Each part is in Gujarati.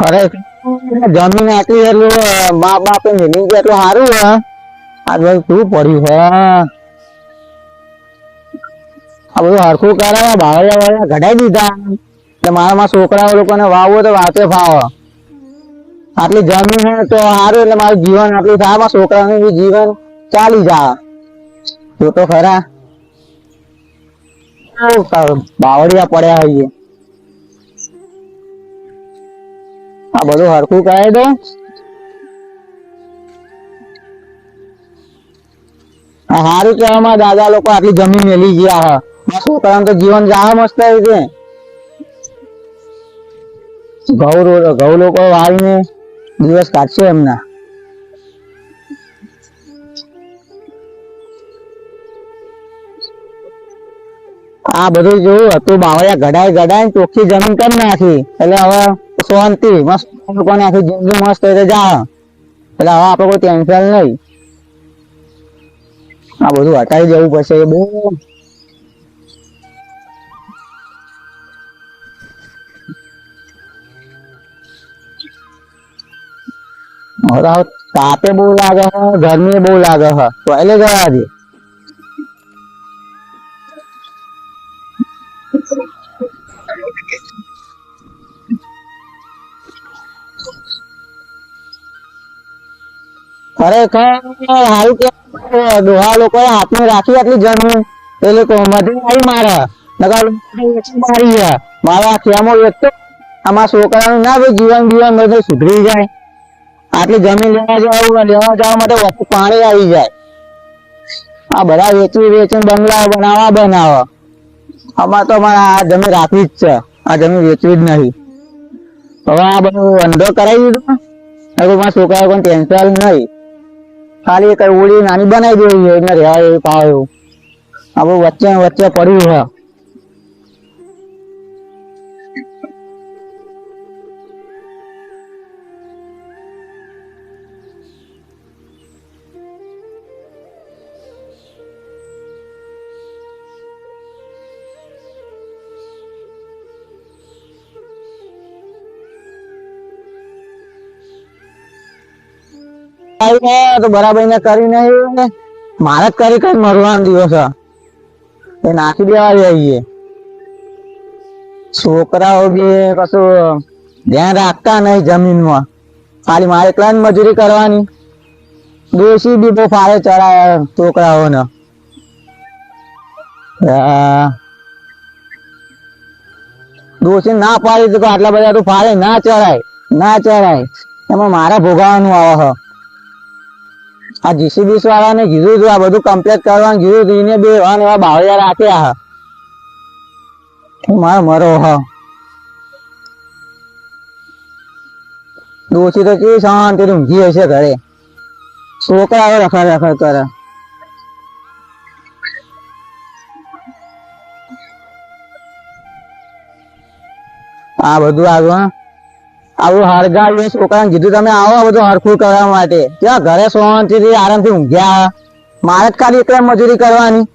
ખરેખર જમીન આટલી એટલું મા બાપે મેલી ગયા એટલું સારું હે. આ બધું શું પડ્યું હે? આ બધું હરખું કરે ભાવડિયા ઘટાઈ દીધા એટલે મારા છોકરાઓ લોકોને વાવવો તો વાતે ફાવે. આટલી જમીન હે તો સારું એટલે મારું જીવન આટલું થાય, મારા છોકરાનું બી જીવન ચાલી જાય. જો તો ખરા બાવળિયા પડ્યા હોઈએ. આ બધું હરખું કરાવી દો. સારું કહેવામાં દાદા લોકો આટલી જમીન મેલી ગયા હ. છોકરાનું તો જીવન જા મસ્ત છે. ઘઉં લોકો વાવીને દિવસ કાઢશે એમના. આ બધું જોયું હતું બાવળિયા ગડાઈ ચોખ્ખી જમીન કરી નાખી એટલે હવે શાંતિ મસ્ત લોકોને આખી જિંદગી મસ્ત રીતે જા. એટલે હવે આપડે કોઈ ટેન્શન નહીં. આ બધું હટાવી જવું પડશે એ બહુ. તાપે બહુ લાગે છે, ગરમી બહુ લાગે છે તો એટલે જવા દે. ખરેખર સારું કે ડોહા લોકો હાથમાં રાખી આટલી જમીન એ લોકો મજૂરી આવી મારે મારી મારા ખેમો વેચતો આમાં છોકરાનું ના ભાઈ જીવન જીવન બધું સુધરી જાય. આટલી જમીન લેવા જવા માટે પાણી આવી જાય. આ બધા વેચીને બંગલા બનાવવા. આમાં તો અમારે આ જમીન રાખવી જ છે, આ જમીન વેચવી જ નહીં. હવે આ બધું અંધો કરાવી દીધો. મારા છોકરા કોઈ ટેન્શન નહીં. ખાલી કઈ ઓળી નાની બનાવી દેવી છે એટલે રહેવા એવું પાવ એવું. આ બધું વચ્ચે પડ્યું છે. તો બરાબર ને કરી નહીં, મારે જ કરી મરવાનો દિવસ એ નાખી દેવા જઈએ. છોકરાઓ બી કશું ધ્યાન રાખતા નહીં જમીનમાં, ખાલી મારે એકલા મજૂરી કરવાની. ડોશી બી બહુ ફાળે ચડાય છોકરાઓને. ડોશી ના પાડી તો આટલા બધા તું ફાળે ના ચડાય એમાં મારે ભોગવવાનું આવે. આ જીસીબીસ વાળાને કીધું હતું આ બધું કમ્પ્લીટ કરવાનું કીધું હતું, એને બે એવા બાવળિયા રાખ્યા મારે મરો ડોશી તો કેવી શાંતિ ઊંઘી હશે ઘરે. છોકરાઓ રખડ કરે. આ બધું આવું હળગાવ્યું છોકરાને કીધું તમે આવો બધું હરખું કરવા માટે. ત્યાં ઘરે શાંતિથી આરામથી ઊંઘ્યા. મારે જ ખાલી એકલા મજૂરી કરવાની.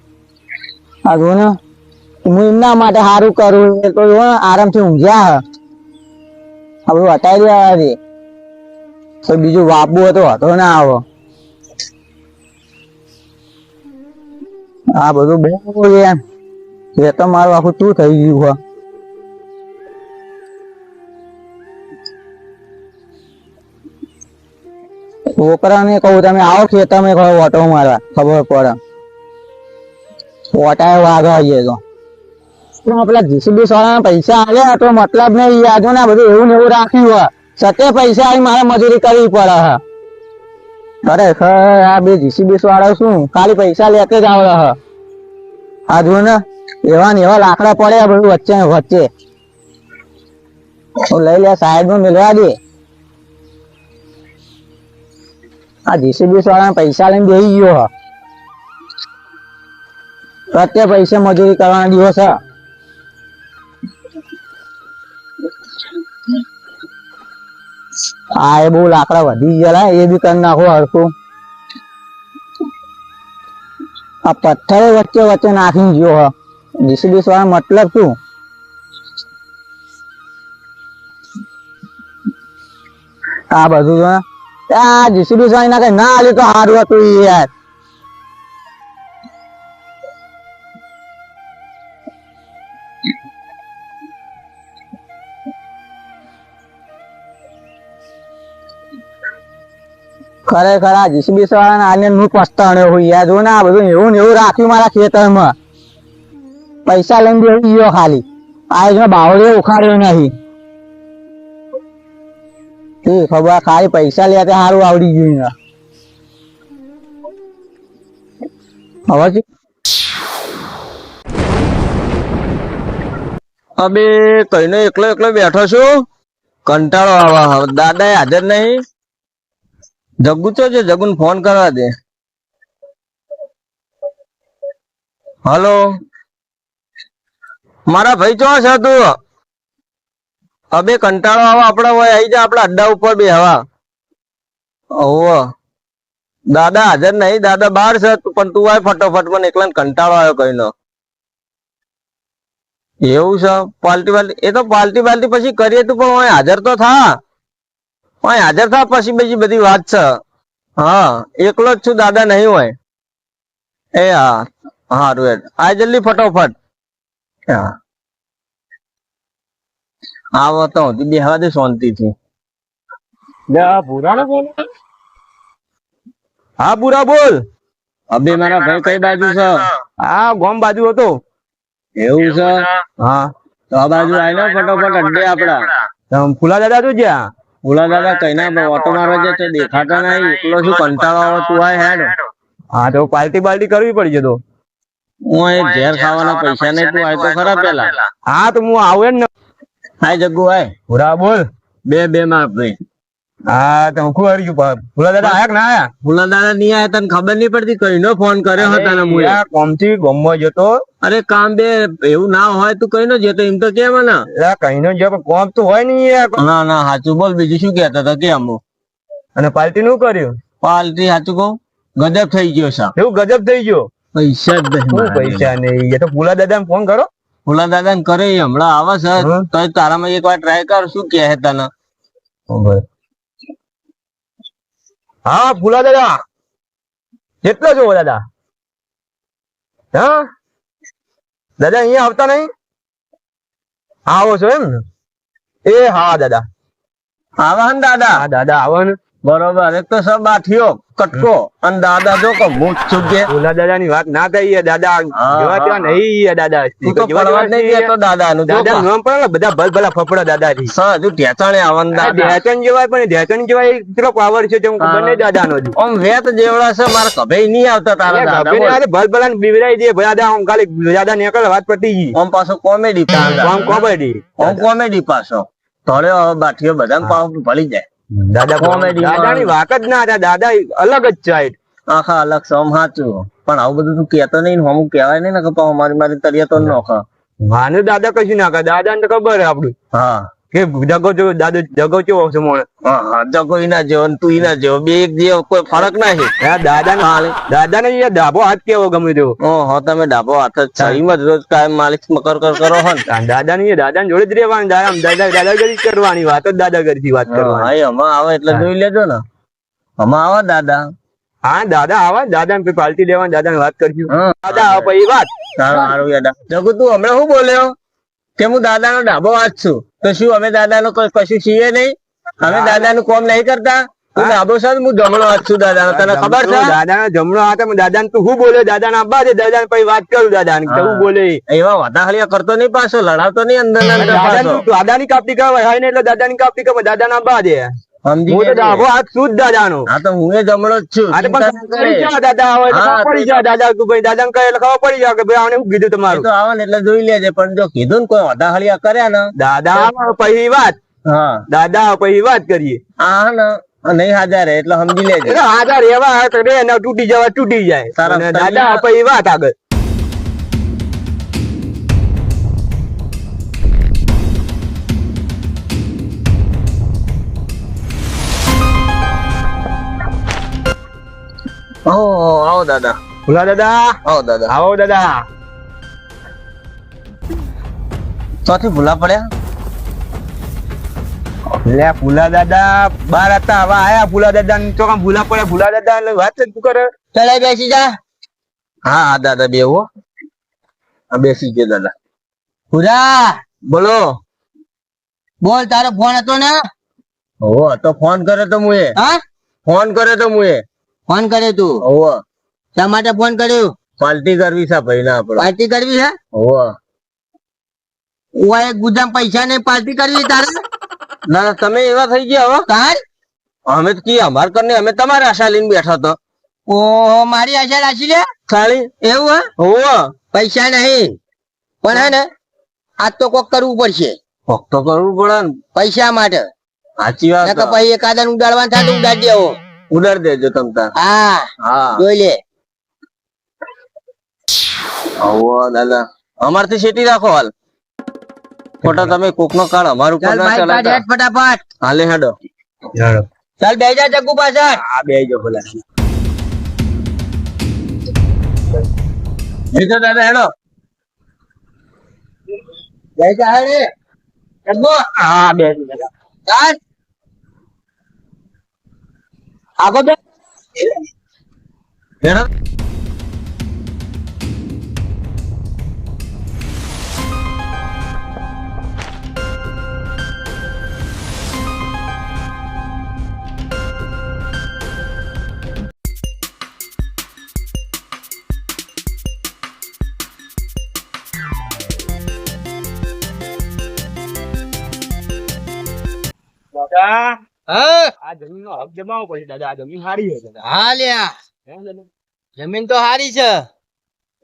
આગળ ને હું એમના માટે સારું કરું તો આરામથી ઊંઘ્યા. આ બધું હટાવી દેવા દે તો બીજું વાપવું હતો ના આવો. આ બધું બહુ એમ એ તો મારું આખું શું થઈ ગયું. છોકરાને કહું તમે આવો ખેતરમાં ઓટો મારવા ખબર પડે. ઓટા વાઘ આવીએ તો પેલા જીસીબી વાળા પૈસા આવ્યા તો મતલબ નહીં. યાદો ને બધું એવું ને એવું રાખ્યું હોય સત્ય પૈસા આવી મારે મજૂરી કરવી પડે. ખરેખર આ બે જીસીબી વાળા શું ખાલી પૈસા લેતે જ આવડે. આ જો ને એવા ને એવા લાકડા પડે બધું વચ્ચે લઈ લે સાઈડ માં મેળવા દે. આ જીસીબી વાળા પૈસા લઈને બેસી ગયો. પ્રત્યે પૈસે મજૂરી કરવાનો દિવસ. હા એ બહુ લાકડા વધી ગયા એ બી કરી નાખો હરખું. આ પથ્થર વચ્ચે નાખીને ગયો. જીસીબી વાળા મતલબ શું? આ બધું જો આ જીસીબી સાઈ ના કઈ ના આલ્યું તો સારું હતું યાર. ખરેખર આ જીસીબી વાળા ને આને હું પસ્તાણ્યો હું યાર. જો ને આ બધું એવું ને એવું રાખ્યું મારા ખેતરમાં. પૈસા લઈને બેસી ગયો ખાલી. આ જો બાવળે ઉખાડ્યો નહીં. ખબર ખાલી પૈસા લે સારું આવડી ગયું. હવે અબે કઈને એકલો એકલો બેઠો છું, કંટાળો આવે. દાદા હાજર નહીં. જગ્ગુ છે, જગ્ગુ ને ફોન કરવા દે. હલો, મારા ભાઈ ચો છે તું? અબે કંટાળો આવે, આપડે હોય આવી જા આપડા અડ્ડા ઉપર બે હવા. ઓહો, દાદા હાજર નહીં, દાદા બહાર છે, પણ તું આય ફટોફટ. મને એકલા કંટાળો આવ્યો કઈનો. એવું છે? પાલટી બાલટી એ તો પાલટી બાલટી પછી કરીએ તું, પણ હોય હાજર તો થા. હોય હાજર થા પછી બીજી બધી વાત છે. હા, એકલો જ છું, દાદા નહીં હોય. એ હા, હારું હેડ આ જલ્દી ફટોફટ. હા, આવો તો બેહવા દે શાંતિથી. હા પૂરા બોલ. અબે મારા ભાઈ કઈ બાજુ છે? હા, ગોમ બાજુ હતો. એવું છે? હા, તો આ બાજુ આવીને ફટોફટ અડ્ડે આપડા. ફૂલા દાદા તું જ્યાં? ફૂલા દાદા કઈ ના ઓટો મારવા જાય તો દેખાતા નહીં. એકલો શું કંટાળો આવે, તું આય હેડ. હા, તો પાર્ટી બાલ્ટી કરવી પડશે તો. હું એ ઝેર ખાવાના પૈસા નહીં, તું આય તો ખરા પેલા. હા, તો હું આવું ને. હાય જગ્ગુ હાય. પૂરા બોલ. બે માર ભાઈ. હા, તો હું આવી ગયું. ફૂલા દાદા આયા કે ના આયા? ફૂલા દાદા નહીં આયા, તને ખબર નહીં પડતી? કઈનો ફોન કર્યો હતો તને? હું કોમથી ગમવા જતો. અરે કામ બે એવું ના હોય, તું કઈનો જતો એમ તો કેમ ને? કઈનો જો કોમ તો હોય નહીં. ના ના સાચું બોલ, બીજું શું કહેતા હતા કે અમુ? અને પાર્ટી નું કર્યું? પાર્ટી સાચું કહું ગજબ થઈ ગયો છે. એવું ગજબ થઈ ગયો? પૈસા જ નહીં. પૈસા નહીં એ તો ફૂલા દાદા ને ફોન કરો. ફૂલા દાદા ને કરે, હમણાં આવે છે તો તારામાં એક વાર ટ્રાય કર. શું કહે તને? હા ફૂલા દાદા કેટલો છો દાદા? હા દાદા અહીંયા આવતા નહીં? આવો છો એમ ને? એ હા દાદા આવા ને દાદા. હા દાદા આવો ને. બરોબર. એક તો સબ બાઠિયો કટકો અને દાદા જો કે મૂછ છૂટે. ફૂલા દાદા ની વાત ના થઈ. દાદા જેવા ત્યાં નહીં. દાદા દાદા નું દાદા નામ પણ બધા ભલા ફફડા દાદા થી હજુ ઢેચણે આવવાના. ઢેચણ જેવાય પણ ઢેચણ જેવાય કેટલો પાવર છે ખબર નહીં દાદા નો. આમ વેત જેવડા છે મારા કભે નહીં આવતા તારા દાદા. ભલ ભલા બિવરાઈ દે દાદા. આમ ખાલી દાદા નીકળે વાત પતી ગઈ. આમ પાછો કોમેડી. આમ કોમેડી. આમ કોમેડી પાછો થોડે બાઠીઓ બધા પાવ ભળી જાય. દાદા કોમેડી દાદા ની વાત જ ના. દાદા અલગ જ છે. આખા અલગ સમ સાચું. પણ આવું બધું તું કેતો નહીં. અમુક કહેવાય નહીં ને કે મારી તરિયા તો નોખા. માને દાદા કશું ના કરે. દાદા ને તો ખબર હે આપડું. હા કે જગો જો દાદો જગો કેવો છે મોણે. હા જગો ઈના જેવો તું ઈના જેવો બે એક જેવો કોઈ ફરક નહીં. દાદા ને ડાબો હાથ કેવો ગમે તેવો. ઓહો તમે ડાબો હાથ જ છે. એમ જ રોજ કાયમ માલિશ કર કરો હો ને. દાદા ની જોડે જ રહેવાની. દાદાગીરી કરવાની. વાત જ દાદાગીરી વાત કરવાની. હમણાં આવે એટલે જોઈ લેજો ને. હમણાં આવે દાદા. હા દાદા આવા. દાદા ને પાર્ટી લેવાની. દાદા ને વાત કરજો. દાદા આવે પછી વાત. સારું યાદ. જગુ તું હમણાં શું બોલ્યો કે હું દાદા નો ડાબો હાથ છું? તો શું અમે દાદા નું કશું છીએ નહીં? અમે દાદા નું કોમ નહીં કરતા? તું ડાબો છે, હું જમણો હાથ છું દાદા નો. તને ખબર છે? દાદા નો જમણો હાથ. દાદા ને તું શું બોલે? દાદા ના અબ્બા છે. દાદા ને પછી વાત કરું. દાદા ને શું બોલે એવા વધાહળિયા કરતો નહીં. પાછો લડાવતો નહીં અંદર. દાદા ની કાપટી કરવા હોય ને એટલે દાદા ની કાપટી કરવા. દાદા ના અબ્બા છે. દાદા નો. હા તો હું એ જમણો જ છું. દાદા હોય પડી જાય. દાદા દાદા કહે એટલે ખબર પડી જાય કે ભાઈ આને શું કીધું તમારું. તો આવે ને એટલે જોઈ લેજે. પણ જો કીધું ને કોઈ વધાહળિયા કર્યા ને દાદા પછી વાત. હા દાદા પછી વાત કરીએ. હા ને નહીં હાજર એટલે સમજી લેજે. હાજર એવા રે તૂટી જવા તૂટી જાય. દાદા પછી વાત આગળ. આવો દાદા. ભૂલા દાદા આવો દાદા. આવો દાદા. ચોથી ભૂલા પડ્યા. લે ભૂલા દાદા બાર હતા, હવે આયા ભૂલા દાદા ને તો કામ ભૂલા પડે ભૂલા દાદા એટલે વાત જ તું કરે. ચલાઈ બેસી જા. હા હા દાદા બે હો. હા બેસી ગયા દાદા. ભૂરા બોલો. બોલ, તારો ફોન હતો ને? હો તો ફોન કર્યો તો મુએ. હા, ફોન કર્યો તો મુએ. ફોન કર્યો તું? હો શા માટે ફોન કર્યો? પાર્ટી કરવી છે ભાઈ ના આપડે. પાર્ટી કરવી છે? હો ઓય ગુદામ પૈસા ને પાર્ટી કરવી તારે? ના ના તમે એવા થઈ ગયા હો. તાર અમે તો કી અમાર કરને અમે તમારે આશા લઈને બેઠા તો. ઓહો, મારી આશા રાખી લે. ખાલી એવું હે? હો પૈસા નહીં પણ હે ને આજ તો કોક કરવું પડશે. કોક તો કરવું પડે ને પૈસા માટે. સાચી વાત. નકર પછી એકાદા ઉડાડવાનું થાય તો ઉડાડી દેવો. ઉડાડ દેજો તમ તાર. હા હા જોઈ લે. હો દાદા અમારથી શેટી રાખો હાલ. ખોટા તમે કોક નો કાળ અમારું પર ચાલ ના ભાઈ કાઢ ચલાવતા. હેડ ફટાફટ. હાલે હેડો. ચાલ બેહી જા જગ્ગુ પાછળ. આ બેજો ભલા. બેજો દાદા હેડો. બેહી જા હેડ. જગ્ગુ હા બેજો દાદા. ચાલ આગો બે. હેડો. દાદા હા આ જમીન નો હક જમાવવો પડશે દાદા. આ જમીન સારી છે દાદા. હા લ્યા, હે દાદા? જમીન તો સારી છે.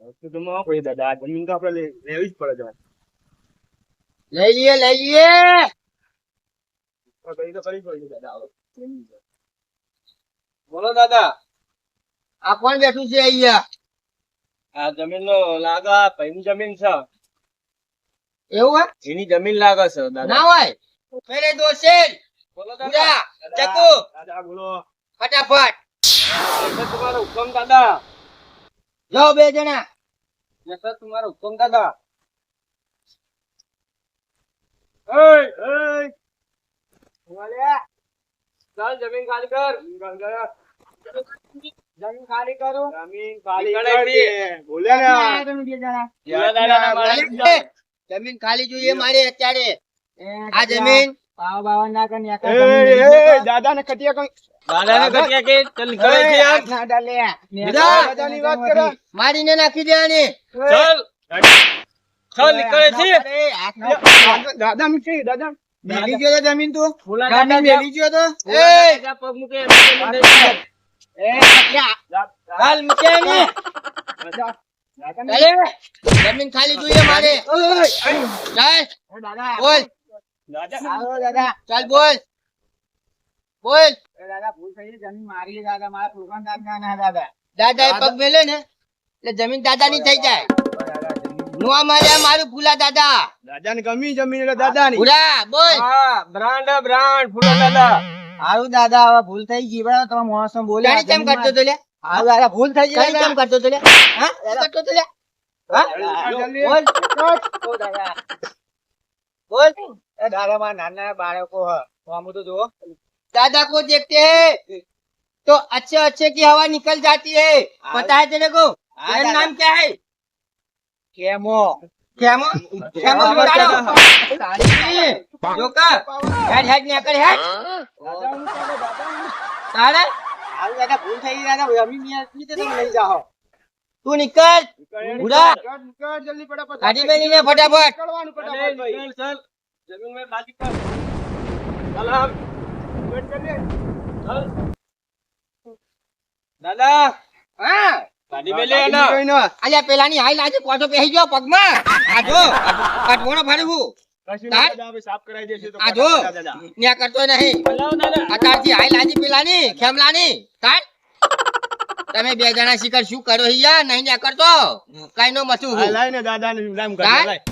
હક તો જમાવવો પડશે દાદા. આ જમીન તો આપણે લેવી જ પડે દાદા. લઈ લઈએ લઈ લઈએ. કઈ તો કરવી પડશે દાદા હવે. બોલો દાદા. આ કોણ બેઠું છે અહીંયા? આ જમીન નો લાગા ભાઈની જમીન છે. એવું હે? એની જમીન લાગે છે દાદા. ના હોય મેરે દોસ્ત બોલો દાદા. દાદા. ચક્કુ. દાદા બોલો. ફટાફટ એટલે તમારો હુકમ દાદા. જાઓ બે જણા. એટલે તમારો હુકમ દાદા. એય એય વાલિયા ચાલ જમીન ખાલી કર. જમીન ખાલી કરો. જમીન ખાલી કર દે. બોલ્યા ને બે જણા. દાદા મારે જમીન ખાલી જોઈએ મારે અત્યારે. આ જમીન દાદા ને કટિયા કઈ દાદા ને કટિયા કે ચલ નીકળે છે યાર. દાદાની વાત કરે. મારીને નાખી દેવાની. ચલ ચલ નીકળે છે. હાથ ના દાદા ની કે દાદા મેલી ગયો તો જમીન તું. દાદા જમીન મેલી ગયો તો. પગ મૂકે હાલ મૂકે ને. ચાલે. જમીન ખાલી જોઈએ મારે. ચાલ બોલ. ચાલ બોલ બોલ. દાદા એ પગ મેલે ને એટલે જમીન દાદા ની થઈ જાય. નો માર્યા મારું ફૂલા દાદા. દાદા ને ગમી જમીન એટલે દાદા ની. પૂરા બોલ. હા બ્રાન્ડ બ્રાન્ડ ફૂલા દાદા. હારું દાદા હવે ભૂલ થઈ ગઈ બરાબર. તમે મોણસો બોલ્યા કેમ કરતો તો લે? હારું દાદા ભૂલ થઈ ગઈ કેમ કરતો તો લે? હા કરતો તો લે? હા બોલ દાદા બોલ. દાદા માં નાના બાળકો આમ તો જુઓ. दादा को देखते हैं तो अच्छे अच्छे की हवा निकल जाती है. पता है तेरे को? तेरा नाम क्या है? Chemo. Chemo chemo joker head head ने कर हेड. तारे हाल दादा भूल થઈ ગઈ દાદા. અમી મિયાની તે તમે લઈ જાઓ. તું નીકળ બુડા. નીકળ જલ્દી ફટાફટ. ગાડી મેં લઈને ફટાફટ. નીકળવાનું ફટાફટ ભાઈ. ચાલ જમીન में बाजी कर. चल हम वेट कर ले. चल दादा. હા ગાડી में ले ना. અલ્યા પેલાની હાઈ લાજે કોઠો પહેરી ગયો પગમાં. આ જો કટવોનો ફાડવું. સાફ કરાવી દેશે તો આ જો ન્યા કરતો નહીં. અત્યારથી હાઈ લાજી પેલાની ખેમલાની તાર. તમે બે જણા શિકાર શું કરો હિયા નહીં ન્યા કરતો કઈ નો મથું હું. લાઈ ને દાદા ને નામ કર તાર? લાઈ.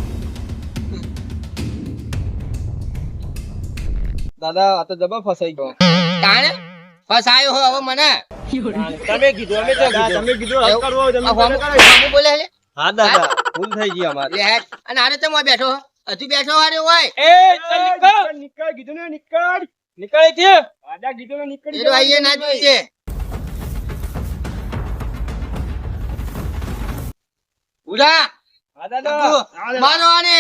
દાદા આ તો જબા ફસાઈ ગયો. તાણે ફસાયો હો હવે મને. તમે કીધું અમે તો તમે કીધું હક કરવો આ જમીન હોમું- કરાવી. હોમું બોલે લે. હા દાદા ભૂલ થઈ ગઈ અમારી. લે હેડ. અને આરે ચમ આ બેઠો હજુ બેઠો વાળ્યો હોય નીકળ કીધું ને નીકળ નીકળ અહીંથી. દાદા કીધું ને નીકળી એ તો આઈએ ના જોઈએ ઉડા હા, દાદા. મારો આને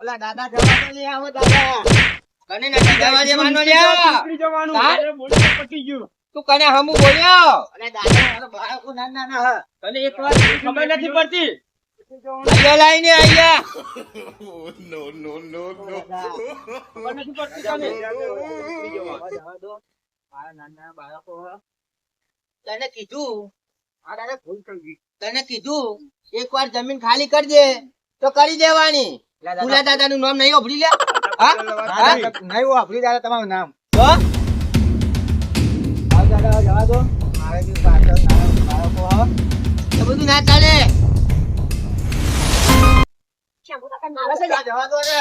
ઓલા દાદા જવા દો લે આવો દાદા કને નથી જવા દે માનો લે નીકળી જવાનું. હા? અરે બોલો પતી ગયું. તું કને હમુ બોલ્યો અરે દાદા મારો બાળકો નાના ના હ તને એક વાર ખબર નથી પડતી. આયા લાઈને આયા ખબર નથી પડતી તને. તને કીધું આ દાદા ભૂલ થઈ ગઈ તને કીધું એકવાર જમીન ખાલી કરી દે તો કરી દેવાની ફૂલા દાદા નું નામ નહીં ઓભળી લે હા નહીં વાપરી દાદા તમારું નામ તો દાદા જવા દો મારે બી પાછળ નાના બાળકો હ એ બધું ના ચાલે જવા દો ને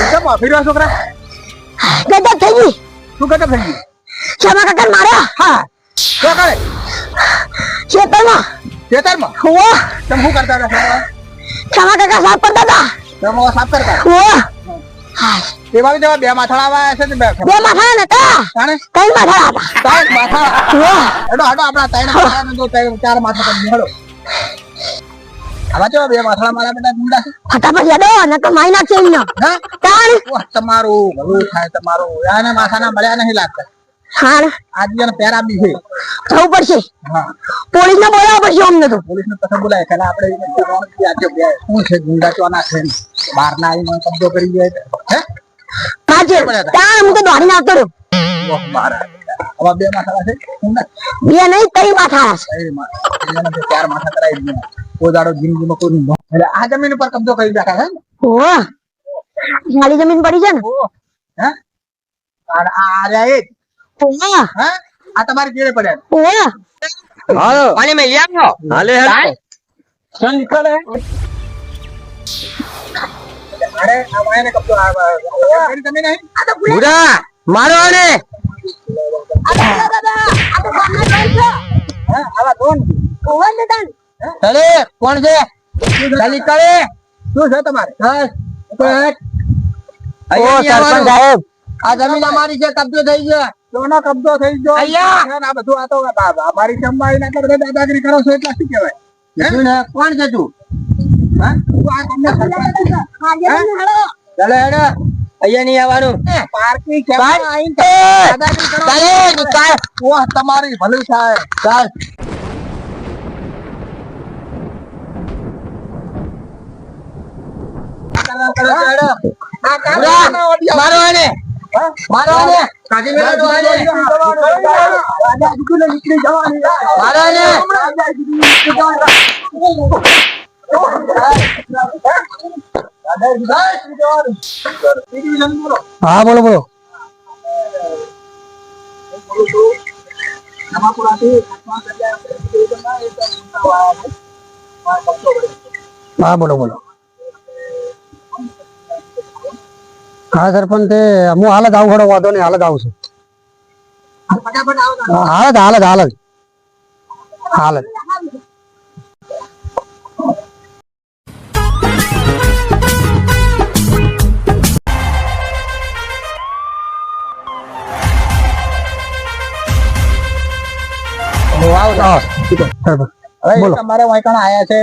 કેમ વાપરી રહ્યા છોકરા ગજબ થઈ ગઈ શું ગજબ થઈ ગયું શ્યામા કાકા માર્યા હા શું કરે ખેતરમાં ખેતરમાં હુઓ તમે શું કરતા હતા શ્યામા કાકા સાફ કરતા હતા તમે સાફ કરતા હુઓ એવા જેવા બે માથાળા આવ્યા છે ને બે માથા નતા તાણે ત્રણ માથા હતા ત્રણ માથા હુઓ હેડો હેડો આપણા ત્રણ માથાળા જો ચાર માથા કરી હેડો આવા જેવા બે માથાળા મારા બેટા ગુંડા છે ફટાફટ યાદો નકર માઈ નાખશે એમને હા તાણ વાહ તમારું ભલું થાય તમારું યાને માથાના મળ્યા નહીં લાગતા હાણ આજે પેરા બી છે જવું પડશે હા પોલીસ ને બોલાવવા પડશે અમને તો પોલીસ ને પછી બોલાય પેલા આપણે આજે બે શું છે ગુંડા ચોના છે બહાર ના આવીને કબજો કરી જાય હે કાજે તાણ હું તો દોડીને આવતો રહ્યો વાહ મારા હવે બે માથાળા છે ગુંડા બે નહીં ત્રણ માથા છે કઈ માથા એને તો ચાર માથા કરાવી દીધા કોઈ દાડો જિંદગીમાં કોઈ ન એટલે આ જમીન ઉપર કબજો કરી બેઠા છે હુઓ ખાલી જમીન પડી છે ને હે અને આ રહ્યા એ હુઓ હે આ તમારી ઘેરે પડ્યા હુઓ હાલો પાણી મેં આવ્યો હાલે હાલે ચલ નીકળે અરે આ વાયને કબજો કરી તમે નહીં આ તો બુડા મારો આને હે આવા કોણ હુઓ ને તાણ ચલે કોણ છે ચાલી કરે શું છે તમારે બસ ઓ સરપંચ સાહેબ આ જમીન અમારી છે કબજો થઈ ગયો કોનો કબજો થઈ ગયો અહીંયા. આ બધું આ તો અમારી જમવાઈને એટલે બધા દાદાગીરી કરો છો એટલે શું કહેવાય શું ને કોણ છે તું હા તું આ તમને સરપંચ ચાલે હેડો અહીંયા નહીં આવવાનું પાર્કિંગ છે દાદાગીરી કરો ચાલે નિકાલ ઓહ તમારી ભલું થાય ચાલ મારો આને મારો આને કાજી મેલા તો આને મારો આને હા બોલો બોલો હા બોલો બોલો હા સરપંચ તે હું હાલ જ આવું ખડો વાંધો નહીં હાલ જ આવું છું હાલ જ હાલ જ હાલ જ હાલ જ બોલો તમારે વાયકણ આયા છે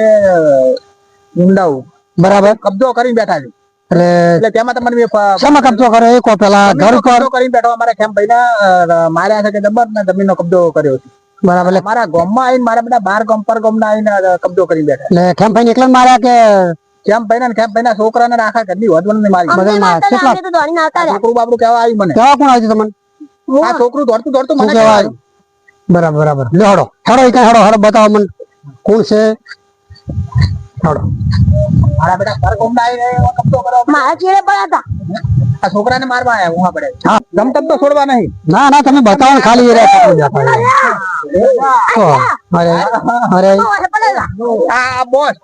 ગુંડાઓ બરાબર કબજો કરી બેઠા છે એટલે તેમાં તમને શેમાં કબજો કર્યો એ કહો પેલા ઘર ઉપર કબજો કરી બેઠો અમારા ખેમ ભાઈ માર્યા છે કે જબર ને જમીનનો કબજો કર્યો છે બરાબર એટલે મારા ગામમાં આવીને મારા બધા 12 ગામ પર ગામના આવીને કબજો કરી બેઠા એટલે ખેમ ભાઈ એકલા માર્યા કે ખેમ ભાઈ ના છોકરાને આખા ઘરની વધવણ ને મારી બધા કેટલા તો દોડીને આવતા રહ્યા છોકરું બાપરું કેવા આવ્યું મને કેવા કોણ આવ્યું તમને આ છોકરું દોડતું દોડતું મને કેવા આવ્યું બરાબર બરાબર લે હડો હડો ઈ હડો હડો બતાવો મને કોણ છે હડો મારા બેટા ઘર કોમડા આવીને કબજો કરવા મારા ચેડે પડ્યા હતા આ છોકરાને મારવા આયા હું આપણે હા ગમતમ તો છોડવા નહીં ના ના તમે બતાવો ને ખાલી અરે અરે આ બોસ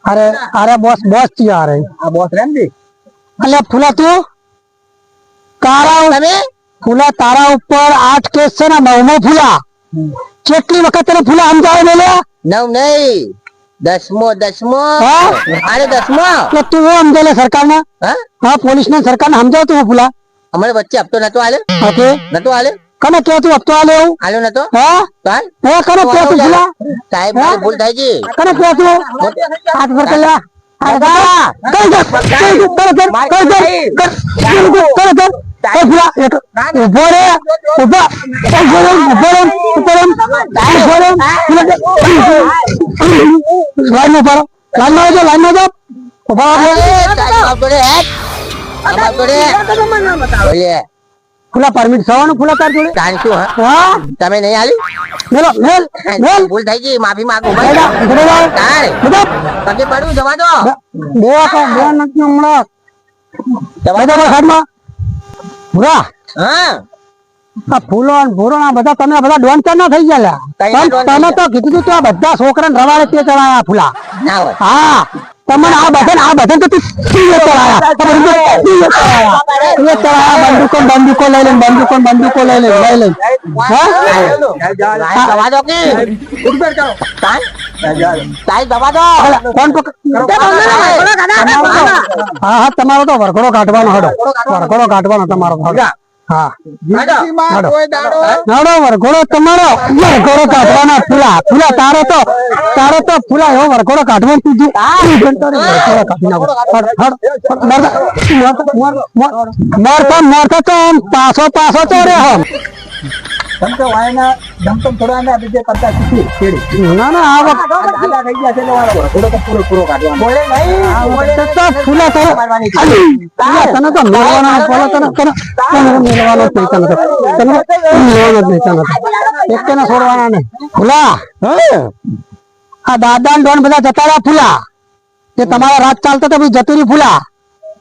અરે અરે બોસ બોસ થી આ રહી આ બોસ રેમજી અલે ફૂલા તું તારા તમે ફૂલા તારા ઉપર 8 કેસ છે ને 9મો ફૂલા કેટલી વખત તને ફૂલા સમજાવે ને લે? નવ નહીં, દસમો હા? અરે 10મો. એટલે તું એવું સમજે લે સરકારને? હા હા, પોલીસને સરકારને સમજાવ તું ફૂલા. અમારે વચ્ચે હપ્તો નતો આલ્યો, ઓકે. નતો આલ્યો, કને કે તું હપ્તો આલે એવું? આલ્યો નતો. હા? કાલ હે, કને કે તું ફૂલા? સાહેબ મારી ભૂલ થઈ ગઈ. કને કે તું? હાથ પર કરી લે. હાથ પર કરી દે. કરી દે. કરી દે. કરી દે. કરી દે. કરી દે. એ ફૂલા, ઉભો રે. ઉભો. ઉભો રે. ઉભો રે. ઉભો રે. ઉભો રે. લાઈનમાં પાડો. લાઈનમાં આવજો. લાઈનમાં જાઓ. ઉભા રહો. ફૂલા પરમિટ થવાનું ફૂલા તાર જોડે? હા? તમે નહીં આલ્યું? મેલો મેલ મેલ ભૂલ થઈ ગઈ, માફી માંગુ. બેડા બેડા તારે બેડા પગે પડું, જવા દો. બેવા કા બેવા નથી હમણાં બેડા ખાડમાં ભૂરા હા આ ફૂલો અને ભૂરો આ બધા તમે બધા ડોન ચાર ના થઈ ગયા કઈ ના લ્યા. ડોન તમે તો કીધું તું આ બધા છોકરાને રવાડે તે ચડાયા ફૂલા. ના હોય. હા તમને આ બધા તો તું ચડાયા બંદૂકો લઈ લઈને બંદૂકો લઈ લઈને હા જવા દો કે સાહેબ જવા દો. કોણ હા હા તમારો તો વરઘોડો કાઢવાનો હડો વરઘોડો કાઢવાનો તમારો હડો. હા નાડો વરઘોડો તમારો વરઘોડો કાઢવાનો ફૂલા ફૂલા તારો તો ફૂલા એવો વરઘોડો કાઢવાનો તું મરતો તો પાછો તો રે હમ ના ના આ વખતે ફૂલા તને તો મેળવાનો મેળવાનો જ નહીં તને મેળવાનો જ નહીં તને એક ને છોડવાના નહીં ફૂલા. આ દાદા ડોન બધા જતા રહ્યા ફૂલા જે તમારા રાજ ચાલતો તો જતું રહ્યું ફૂલા.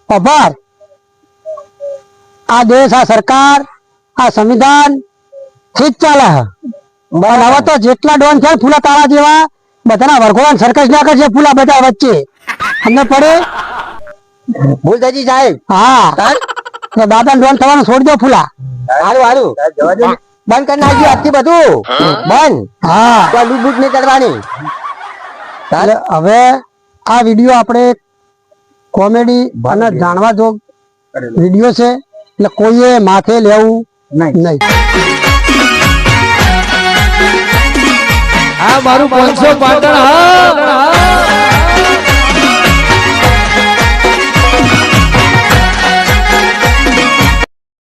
ખબર આ દેશ આ સરકાર આ સંવિધાન ઠીક ચાલે હવે તો જેટલા ડોન છે ફૂલા તારા જેવા બધાના વરઘોડા સરકસ ના કરશે ફૂલા બધા વચ્ચે અમને પડે. ભૂલ થઈ ગઈ સાહેબ. હા દાદા ડોન થવાનું છોડી દો ફૂલા. હારું બંધ કરી નાખજો આજથી બધું બંધ. હા તો લૂંટ બૂટ નહીં કરવાની. એટલે હવે આ વિડીયો આપણે કોમેડી અને જાણવા જોગ વિડીયો છે એટલે કોઈએ માથે લેવું નહીં. આ મારું 500 પાટણ હા